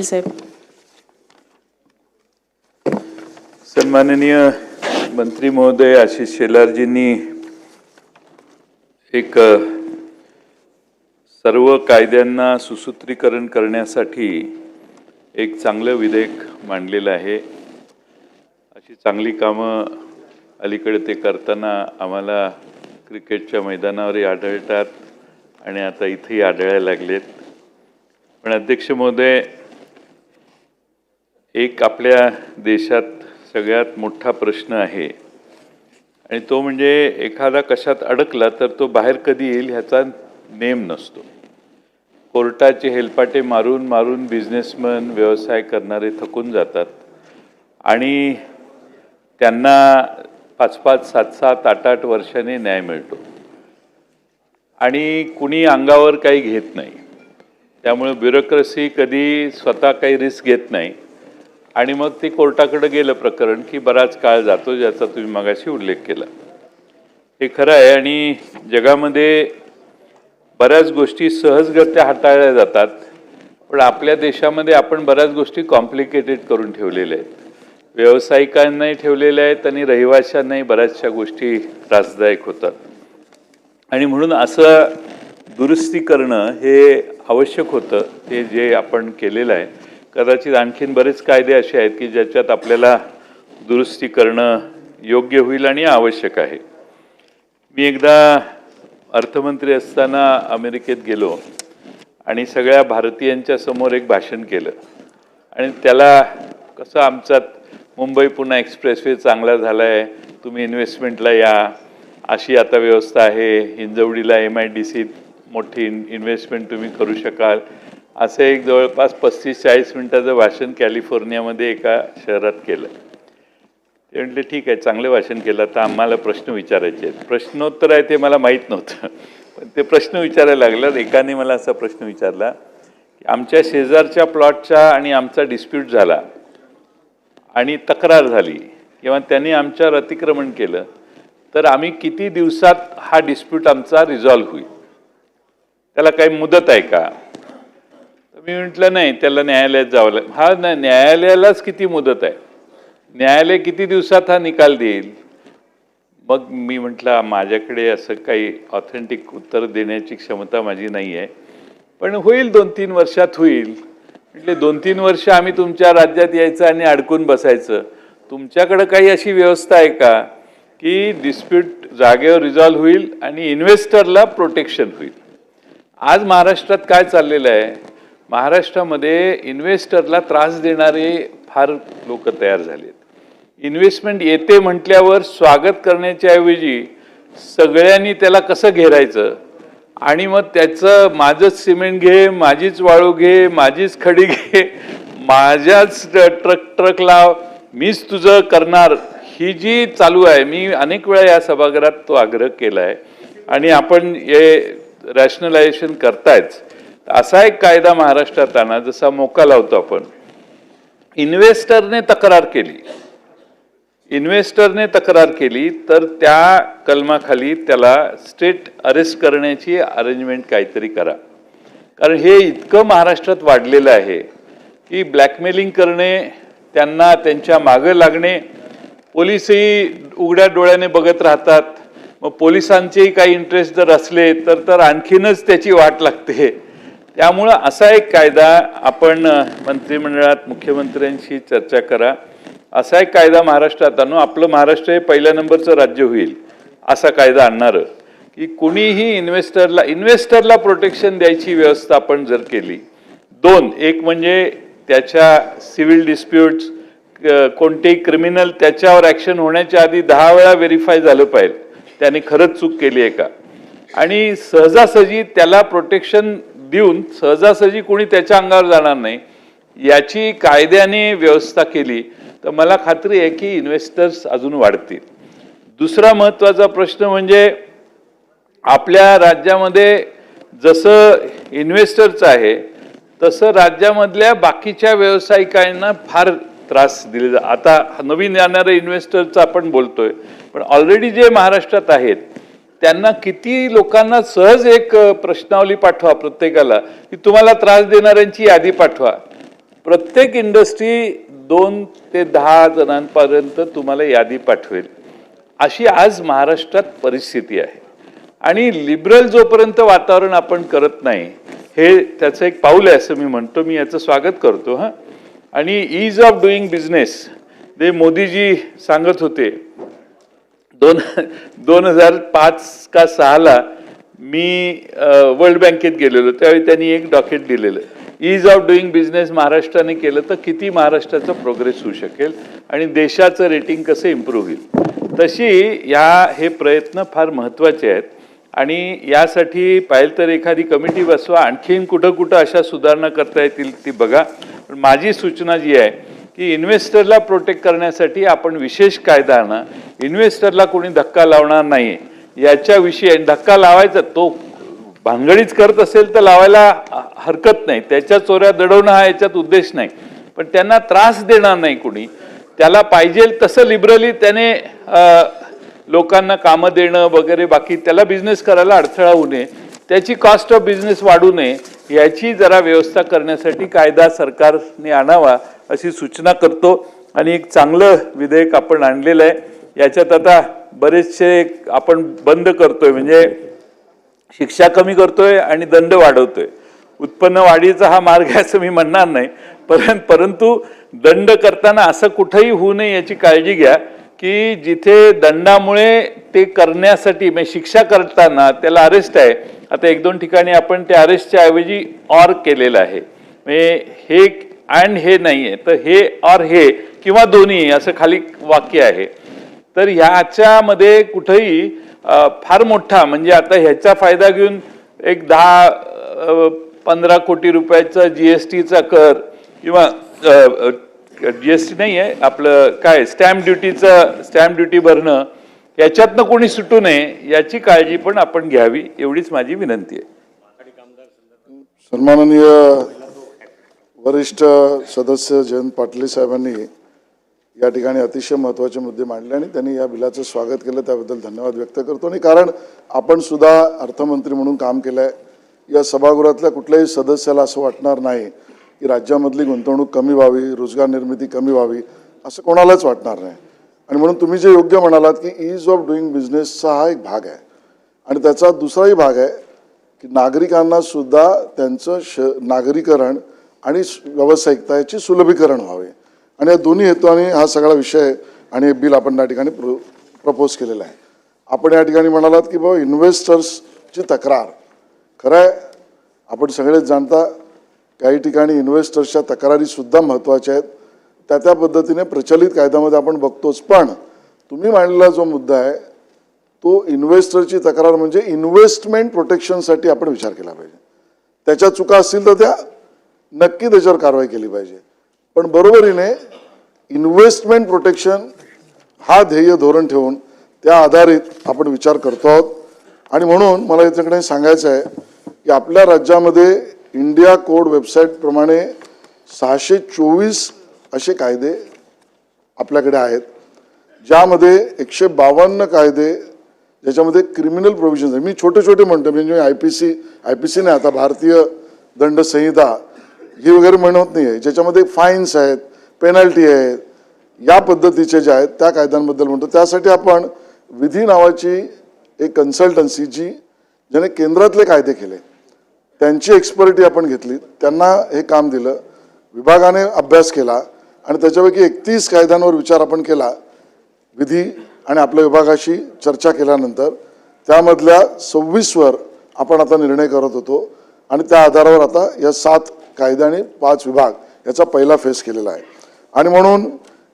साहेब. सन्माननीय मंत्री महोदय आशिष शेलारजींनी एक सर्व कायद्यांना सुसूत्रीकरण करण्यासाठी एक चांगलं विधेयक मांडलेलं आहे. अशी चांगली कामं अलीकडे ते करताना आम्हाला क्रिकेटच्या मैदानावरही आढळतात आणि आता इथेही आढळायला लागलेत. पण अध्यक्ष महोदय, एक आपल्या देशात सगळ्यात मोठा प्रश्न आहे आणि तो म्हणजे एखादा कशात अडकला तर तो बाहेर कधी येईल ह्याचा नेम नसतो. कोर्टाचे हेलपाटे मारून मारून बिझनेसमन व्यवसाय करणारे थकून जातात आणि त्यांना 5-5, 7-7, 8-8 वर्षांनी न्याय मिळतो आणि कुणी अंगावर काही घेत नाही. त्यामुळे ब्युरोक्रेसी कधी स्वतः काही रिस्क घेत नाही आणि मग ते कोर्टाकडे गेलं प्रकरण की बराच काळ जातो, ज्याचा तुम्ही मगाशी उल्लेख केला. हे खरं आहे आणि जगामध्ये बऱ्याच गोष्टी सहजगत्या हाताळल्या जातात, पण आपल्या देशामध्ये आपण बऱ्याच गोष्टी कॉम्प्लिकेटेड करून ठेवलेल्या आहेत. व्यावसायिकांनाही ठेवलेल्या आहेत आणि रहिवाशांनाही बऱ्याचशा गोष्टी त्रासदायक होतात आणि म्हणून असं दुरुस्ती करणं हे आवश्यक होतं. ते जे आपण केलेलं आहे, कदाचित आणखीन बरेच कायदे असे आहेत की ज्याच्यात आपल्याला दुरुस्ती करणं योग्य होईल आणि आवश्यक आहे. मी एकदा अर्थमंत्री असताना अमेरिकेत गेलो आणि सगळ्या भारतीयांच्या समोर एक भाषण केलं आणि त्याला कसं आमचा मुंबई पुणे एक्सप्रेसवे चांगला झाला आहे, तुम्ही इन्व्हेस्टमेंटला या, अशी आता व्यवस्था आहे, हिंजवडीला MIDCत मोठी इन्व्हेस्टमेंट तुम्ही करू शकाल, असं एक जवळपास 35-40 मिनिटाचं भाषण कॅलिफोर्नियामध्ये एका शहरात केलं. ते म्हटले ठीक आहे, चांगलं भाषण केलं, तर आम्हाला प्रश्न विचारायचे आहेत. प्रश्नोत्तर आहे ते मला माहीत नव्हतं, पण ते प्रश्न विचारायला लागलं. एकाने मला असा प्रश्न विचारला की आमच्या शेजारच्या प्लॉटचा आणि आमचा डिस्प्यूट झाला आणि तक्रार झाली किंवा त्यांनी आमच्यावर अतिक्रमण केलं, तर आम्ही किती दिवसात हा डिस्प्यूट आमचा रिझॉल्व्ह होईल, त्याला काही मुदत आहे का? मी म्हटलं नाही, त्याला न्यायालयात जावं लागेल. हा नाही, न्यायालयालाच किती मुदत आहे, न्यायालय किती दिवसात हा निकाल देईल? मग मी म्हटलं माझ्याकडे असं काही ऑथेंटिक उत्तर देण्याची क्षमता माझी नाही आहे, पण होईल 2-3 वर्षात होईल. म्हटले 2-3 वर्ष आम्ही तुमच्या राज्यात यायचं आणि अडकून बसायचं, तुमच्याकडे काही अशी व्यवस्था आहे का की डिस्प्यूट जागेवर रिझॉल्व्ह होईल आणि इन्व्हेस्टरला प्रोटेक्शन होईल? आज महाराष्ट्रात काय चाललेलं आहे, महाराष्ट्रामध्ये इन्व्हेस्टरला त्रास देणारे फार लोक तयार झालेत. इन्व्हेस्टमेंट येते म्हटल्यावर स्वागत करण्याच्या ऐवजी सगळ्यांनी त्याला कसं घेरायचं आणि मग त्याचं माझंच सिमेंट घे, माझीच वाळू घे, माझीच खडी घे, माझ्याच ट्रक लाव, मीच तुझं करणार, ही जी चालू आहे. मी अनेक वेळा या सभागृहात तो आग्रह केला आहे आणि आपण हे रॅशनलायझेशन करतायच. असा एक कायदा महाराष्ट्रात आणा जसा मोका लावतो आपण. इन्व्हेस्टरने तक्रार केली तर त्या कलमाखाली त्याला स्टेट अरेस्ट करण्याची अरेंजमेंट काहीतरी करा. कारण हे इतकं महाराष्ट्रात वाढलेलं आहे की ब्लॅकमेलिंग करणे, त्यांना त्यांच्या मागं लागणे, पोलिसही उघड्या डोळ्याने बघत राहतात. मग पोलिसांचेही काही इंटरेस्ट जर असले तर आणखीनच त्याची वाट लागते. त्यामुळं असा एक कायदा आपण मंत्रिमंडळात मुख्यमंत्र्यांशी चर्चा करा, असा एक कायदा महाराष्ट्रात आणू. आपलं महाराष्ट्र हे पहिल्या नंबरचं राज्य होईल असा कायदा आणणारं की कुणीही इन्व्हेस्टरला प्रोटेक्शन द्यायची व्यवस्था आपण जर केली. 2, एक म्हणजे त्याच्या सिव्हिल डिस्प्यूट्स, कोणतेही क्रिमिनल त्याच्यावर ॲक्शन होण्याच्या आधी 10 वेळा व्हेरीफाय झालं पाहिजे त्याने खरंच चूक केली आहे का, आणि सहजासहजी त्याला प्रोटेक्शन देऊन सहजासहजी कोणी त्याच्या अंगावर जाणार नाही याची कायद्याने व्यवस्था केली तर मला खात्री आहे की इन्व्हेस्टर्स अजून वाढतील. दुसरा महत्त्वाचा प्रश्न म्हणजे आपल्या राज्यामध्ये जसं इन्व्हेस्टरचं आहे तसं राज्यामधल्या बाकीच्या व्यावसायिकांना फार त्रास दिले जातात. आता नवीन येणाऱ्या इन्व्हेस्टरचं आपण बोलतोय, पण ऑलरेडी जे महाराष्ट्रात आहेत त्यांना किती लोकांना सहज एक प्रश्नावली पाठवा प्रत्येकाला की तुम्हाला त्रास देणाऱ्यांची यादी पाठवा. प्रत्येक इंडस्ट्री 2 ते 10 जणांपर्यंत तुम्हाला यादी पाठवेल, अशी आज महाराष्ट्रात परिस्थिती आहे. आणि लिबरल जोपर्यंत वातावरण आपण करत नाही, हे त्याचं एक पाऊल आहे असं मी म्हणतो. मी याचं स्वागत करतो हां. आणि ईज ऑफ डुईंग बिझनेस ते मोदीजी सांगत होते. 2005 का 6ला मी वर्ल्ड बँकेत गेलेलो, त्यावेळी त्यांनी एक डॉक्युमेंट दिलेलं, ईज ऑफ डुईंग बिझनेस महाराष्ट्राने केलं तर किती महाराष्ट्राचा प्रोग्रेस होऊ शकेल आणि देशाचं रेटिंग कसं इम्प्रूव्ह होईल. तशी हे प्रयत्न फार महत्त्वाचे आहेत. आणि यासाठी पाहिलं तर एखादी कमिटी बसवा, आणखीन कुठं कुठं अशा सुधारणा करता येतील ती बघा. पण माझी सूचना जी आहे की इन्व्हेस्टरला प्रोटेक्ट करण्यासाठी आपण विशेष कायदा आणा. इन्व्हेस्टरला कोणी धक्का लावणार नाही याच्याविषयी, धक्का लावायचा तो भानगडीच करत असेल तर लावायला हरकत नाही, त्याच्या चोऱ्या दडवणं हा याच्यात उद्देश नाही. पण त्यांना त्रास देणार नाही कोणी, त्याला पाहिजे तसं लिबरली त्याने लोकांना कामं देणं वगैरे, बाकी त्याला बिझनेस करायला अडथळा होऊ नये, त्याची कॉस्ट ऑफ बिझनेस वाढू नये, याची जरा व्यवस्था करण्यासाठी कायदा सरकारने आणावा अशी सूचना करतो. आणि एक चांगलं विधेयक आपण आणलेलं आहे. याच्यात आता बरेचसे आपण बंद करतोय, म्हणजे शिक्षा कमी करतोय आणि दंड वाढवतोय. उत्पन्न वाढीचा हा मार्ग आहे असं मी म्हणणार नाही, परंतु दंड करताना असं कुठेही होऊ नये याची काळजी घ्या की जिथे दंडामुळे ते करण्यासाठी, म्हणजे शिक्षा करताना त्याला अरेस्ट आहे. आता 1-2 ठिकाणी आपण त्या अरेस्टच्या ऐवजी ऑर केलेलं आहे, म्हणजे हे अँड हे नाही आहे, तर हे ऑर हे किंवा दोन्ही असं खाली वाक्य आहे. तर ह्याच्यामध्ये कुठेही फार मोठा, म्हणजे आता ह्याचा फायदा घेऊन एक 10-15 कोटी रुपयाचा जीएसटीचा कर किंवा जीएसटी नाही आहे आपलं, काय स्टॅम्प ड्युटी भरणं, याच्यातनं कोणी सुटू नये याची काळजी पण आपण घ्यावी, एवढीच माझी विनंती आहे. सन्माननीय वरिष्ठ सदस्य जयंत पाटील साहेबांनी या ठिकाणी अतिशय महत्त्वाचे मुद्दे मांडले आणि त्यांनी या बिलाचं स्वागत केलं, त्याबद्दल धन्यवाद व्यक्त करतो. आणि कारण आपण सुद्धा अर्थमंत्री म्हणून काम केलं आहे, या सभागृहातल्या कुठल्याही सदस्याला असं वाटणार नाही की राज्यामधली गुंतवणूक कमी व्हावी, रोजगार निर्मिती कमी व्हावी, असं कोणालाच वाटणार नाही. आणि म्हणून तुम्ही जे योग्य म्हणालात की ईज ऑफ डुईंग बिझनेसचा हा एक भाग आहे. आणि त्याचा दुसराही भाग आहे की नागरिकांना सुद्धा त्यांचं नागरीकरण आणि व्यावसायिकता याची सुलभीकरण व्हावे. आणि या दोन्ही हेतूने हा सगळा विषय आणि हे बिल आपण या ठिकाणी प्रपोज केलेलं आहे. आपण या ठिकाणी म्हणालात की बाबा इन्व्हेस्टर्सची तक्रार, खरं आहे आपण सगळेच जाणता काही ठिकाणी इन्व्हेस्टर्सच्या तक्रारीसुद्धा महत्त्वाच्या आहेत, त्या पद्धतीने प्रचलित कायद्यामध्ये आपण बघतोच. पण तुम्ही मांडलेला जो मुद्दा आहे तो इन्व्हेस्टरची तक्रार म्हणजे इन्व्हेस्टमेंट प्रोटेक्शनसाठी आपण विचार केला पाहिजे. त्याच्या चुका असतील तर त्या नक्की त्याच्यावर कारवाई केली पाहिजे. पण बरोबरीने इन्व्हेस्टमेंट प्रोटेक्शन हा ध्येय धोरण ठेवून त्या आधारित आपण विचार करतो आहोत. आणि म्हणून मला याच्याकडे सांगायचं आहे की आपल्या राज्यामध्ये इंडिया कोड वेबसाईटप्रमाणे 624 असे कायदे आपल्याकडे आहेत, ज्यामध्ये 152 कायदे ज्याच्यामध्ये क्रिमिनल प्रोव्हिजन्स आहे. मी छोटे म्हणतो, म्हणजे आयपीसी नाही, आता भारतीय दंड संहिता ही वगैरे म्हणत नाही आहे, ज्याच्यामध्ये फाईन्स आहेत, पेनल्टी आहेत, या पद्धतीचे जे आहेत त्या कायद्यांबद्दल म्हणतो. त्यासाठी आपण विधी नावाची एक कन्सल्टन्सी ज्याने केंद्रातले कायदे केले त्यांची एक्सपर्टी आपण घेतली, त्यांना हे काम दिलं, विभागाने अभ्यास केला आणि त्याच्यापैकी 31 कायद्यांवर विचार आपण केला विधी आणि आपल्या विभागाशी चर्चा केल्यानंतर. त्यामधल्या 26वर आपण आता निर्णय करत होतो आणि त्या आधारावर आता या 7 कायदे आणि 5 विभाग याचा पहिला फेस केलेला आहे. आणि म्हणून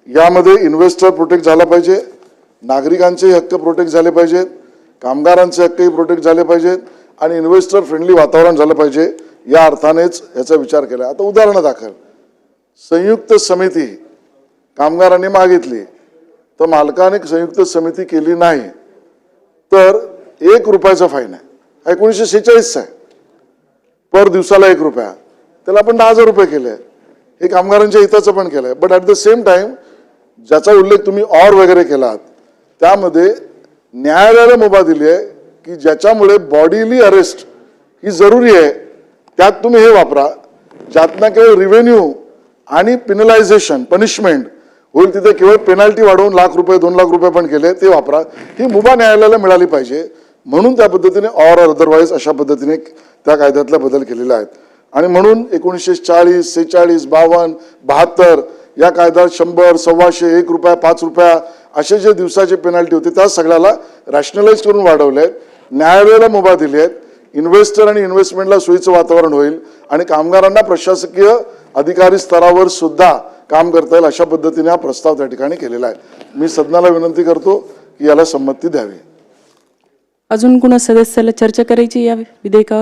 यामध्ये इन्व्हेस्टर प्रोटेक्ट झाला पाहिजे, नागरिकांचे हक्क प्रोटेक्ट झाले पाहिजेत, कामगारांचे हक्कही प्रोटेक्ट झाले पाहिजेत आणि इन्व्हेस्टर फ्रेंडली वातावरण झालं पाहिजे, या अर्थानेच याचा विचार केला. आता उदाहरणादाखल संयुक्त समिती कामगारांनी मागितली तर मालकाने संयुक्त समिती केली नाही तर 1 रुपयाचा फाईन आहे. 1946 आहे, पर दिवसाला 1 रुपया, त्याला आपण 10,000 रुपये केले. हे कामगारांच्या हिताचं पण केलं आहे. But at the same time ज्याचा उल्लेख तुम्ही ऑर वगैरे केलात त्यामध्ये न्यायालयाला मुभा दिली आहे की ज्याच्यामुळे बॉडीली अरेस्ट ही जरुरी आहे त्यात तुम्ही हे वापरा, ज्यातनं केवळ रिव्हेन्यू आणि पिनलायझेशन पनिशमेंट होईल तिथे केवळ पेनल्टी वाढवून ₹1,00,000 ₹2,00,000 पण केले ते वापरा, ही मुभा न्यायालयाला मिळाली पाहिजे म्हणून त्या पद्धतीने ऑर अदरवाईज अशा पद्धतीने त्या कायद्यातला बदल केलेला आहेत. आणि म्हणून 1940, 46, 52, 72 या कायद्यात 100, ₹125, ₹1, ₹5 असे जे दिवसाचे पेनल्टी होते त्या सगळ्याला रॅशनलाइज करून वाढवले आहेत. न्यायालयाला मुभा दिली आहेत. इन्व्हेस्टर आणि इन्व्हेस्टमेंटला सोयीचं वातावरण होईल आणि कामगारांना प्रशासकीय अधिकारी स्तरावर सुद्धा काम करता येईल अशा पद्धतीने हा प्रस्ताव त्या ठिकाणी केलेला आहे. मी सदनाला विनंती करतो की याला संमती द्यावी. अजून कोणा सदस्याला चर्चा करायची या विधेयकावर?